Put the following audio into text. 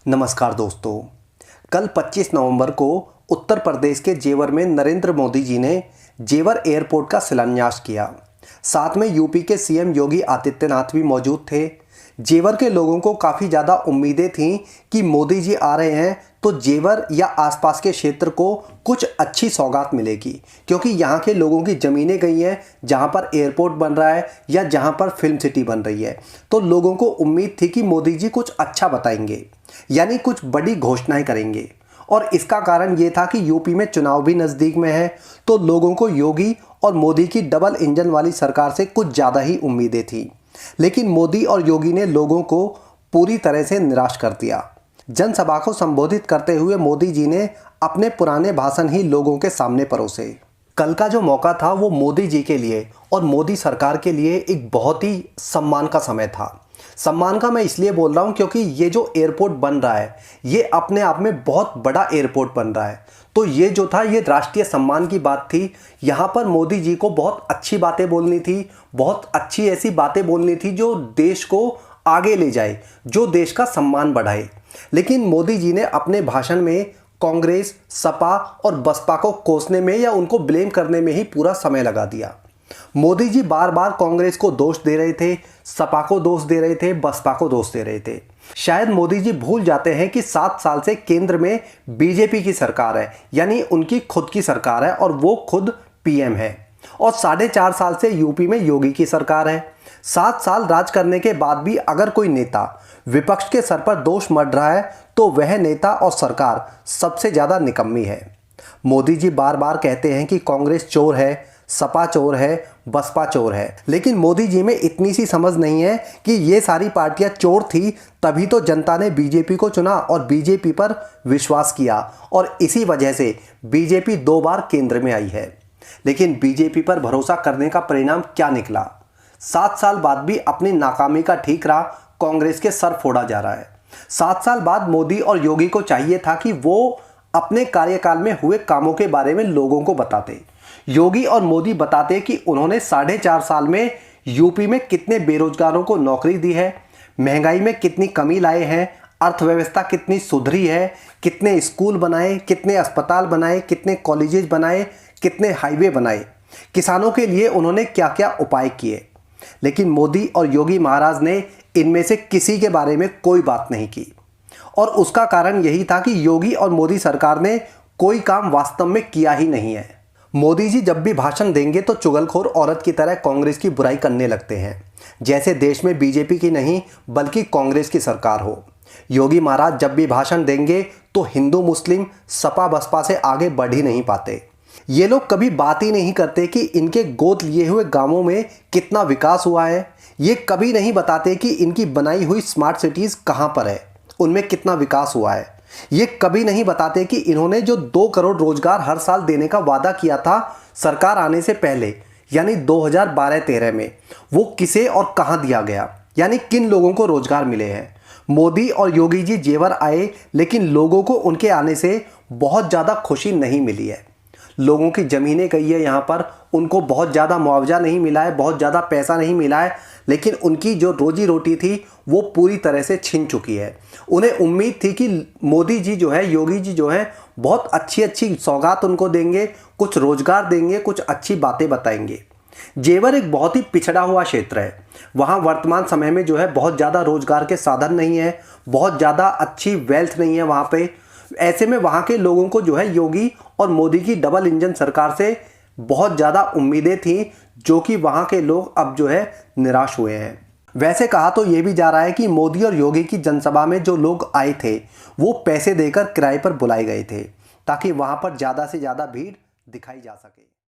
नमस्कार दोस्तों। कल 25 नवंबर को उत्तर प्रदेश के जेवर में नरेंद्र मोदी जी ने जेवर एयरपोर्ट का शिलान्यास किया। साथ में यूपी के सीएम योगी आदित्यनाथ भी मौजूद थे। जेवर के लोगों को काफ़ी ज़्यादा उम्मीदें थीं कि मोदी जी आ रहे हैं तो जेवर या आसपास के क्षेत्र को कुछ अच्छी सौगात मिलेगी, क्योंकि यहाँ के लोगों की ज़मीनें गई हैं जहाँ पर एयरपोर्ट बन रहा है या जहाँ पर फिल्म सिटी बन रही है। तो लोगों को उम्मीद थी कि मोदी जी कुछ अच्छा बताएंगे, यानी कुछ बड़ी घोषणाएं करेंगे। और इसका कारण ये था कि यूपी में चुनाव भी नज़दीक में है, तो लोगों को योगी और मोदी की डबल इंजन वाली सरकार से कुछ ज़्यादा ही उम्मीदें थी। लेकिन मोदी और योगी ने लोगों को पूरी तरह से निराश कर दिया। जनसभा को संबोधित करते हुए मोदी जी ने अपने पुराने भाषण ही लोगों के सामने परोसे। कल का जो मौका था वो मोदी जी के लिए और मोदी सरकार के लिए एक बहुत ही सम्मान का समय था। सम्मान का मैं इसलिए बोल रहा हूँ क्योंकि ये जो एयरपोर्ट बन रहा है ये अपने आप में बहुत बड़ा एयरपोर्ट बन रहा है। तो ये जो था ये राष्ट्रीय सम्मान की बात थी। यहाँ पर मोदी जी को बहुत अच्छी बातें बोलनी थी, बहुत अच्छी ऐसी बातें बोलनी थी जो देश को आगे ले जाए, जो देश का सम्मान बढ़ाए। लेकिन मोदी जी ने अपने भाषण में कांग्रेस, सपा और बसपा को कोसने में या उनको ब्लेम करने में ही पूरा समय लगा दिया। मोदी जी बार बार कांग्रेस को दोष दे रहे थे, सपा को दोष दे रहे थे, बसपा को दोष दे रहे थे। शायद मोदी जी भूल जाते हैं कि 7 साल से केंद्र में बीजेपी की सरकार है, यानी उनकी खुद की सरकार है और वो खुद पीएम है। और 4.5 साल से यूपी में योगी की सरकार है। 7 साल राज करने के बाद भी अगर कोई नेता विपक्ष के सर पर दोष मढ़ रहा है तो वह नेता और सरकार सबसे ज़्यादा निकम्मी है। मोदी जी बार बार कहते हैं कि कांग्रेस चोर है, सपा चोर है, बसपा चोर है, लेकिन मोदी जी में इतनी सी समझ नहीं है कि ये सारी पार्टियां चोर थी, तभी तो जनता ने बीजेपी को चुना और बीजेपी पर विश्वास किया और इसी वजह से बीजेपी 2 बार केंद्र में आई है। लेकिन बीजेपी पर भरोसा करने का परिणाम क्या निकला? 7 साल बाद भी अपनी नाकामी का ठीकरा कांग्रेस के सर फोड़ा जा रहा है। 7 साल बाद मोदी और योगी को चाहिए था कि वो अपने कार्यकाल में हुए कामों के बारे में लोगों को बताते। योगी और मोदी बताते कि उन्होंने 4.5 साल में यूपी में कितने बेरोजगारों को नौकरी दी है, महंगाई में कितनी कमी लाए हैं, अर्थव्यवस्था कितनी सुधरी है, कितने स्कूल बनाए, कितने अस्पताल बनाए, कितने कॉलेजेस बनाए, कितने हाईवे बनाए, किसानों के लिए उन्होंने क्या क्या उपाय किए। लेकिन मोदी और योगी महाराज ने इनमें से किसी के बारे में कोई बात नहीं की। और उसका कारण यही था कि योगी और मोदी सरकार ने कोई काम वास्तव में किया ही नहीं है। मोदी जी जब भी भाषण देंगे तो चुगलखोर औरत की तरह कांग्रेस की बुराई करने लगते हैं, जैसे देश में बीजेपी की नहीं बल्कि कांग्रेस की सरकार हो। योगी महाराज जब भी भाषण देंगे तो हिंदू मुस्लिम सपा बसपा से आगे बढ़ ही नहीं पाते। ये लोग कभी बात ही नहीं करते कि इनके गोद लिए हुए गांवों में कितना विकास हुआ है। ये कभी नहीं बताते कि इनकी बनाई हुई स्मार्ट सिटीज़ कहाँ पर है, उनमें कितना विकास हुआ है। ये कभी नहीं बताते कि इन्होंने जो 2 करोड़ रोजगार हर साल देने का वादा किया था सरकार आने से पहले, यानी 2012-13 में, वो किसे और कहाँ दिया गया, यानी किन लोगों को रोजगार मिले हैं। मोदी और योगी जी जेवर आए, लेकिन लोगों को उनके आने से बहुत ज़्यादा खुशी नहीं मिली है। लोगों की ज़मीनें गई है, यहाँ पर उनको बहुत ज़्यादा मुआवजा नहीं मिला है, बहुत ज़्यादा पैसा नहीं मिला है, लेकिन उनकी जो रोजी रोटी थी वो पूरी तरह से छिन चुकी है। उन्हें उम्मीद थी कि मोदी जी जो है, योगी जी जो है, बहुत अच्छी अच्छी सौगात उनको देंगे, कुछ रोजगार देंगे, कुछ अच्छी बातें बताएंगे। जेवर एक बहुत ही पिछड़ा हुआ क्षेत्र है। वहाँ वर्तमान समय में जो है बहुत ज़्यादा रोजगार के साधन नहीं है, बहुत ज़्यादा अच्छी वेल्थ नहीं है वहाँ पे। ऐसे में वहाँ के लोगों को जो है योगी और मोदी की डबल इंजन सरकार से बहुत ज़्यादा उम्मीदें थी, जो कि वहाँ के लोग अब जो है निराश हुए हैं। वैसे कहा तो ये भी जा रहा है कि मोदी और योगी की जनसभा में जो लोग आए थे वो पैसे देकर किराए पर बुलाए गए थे, ताकि वहाँ पर ज़्यादा से ज़्यादा भीड़ दिखाई जा सके।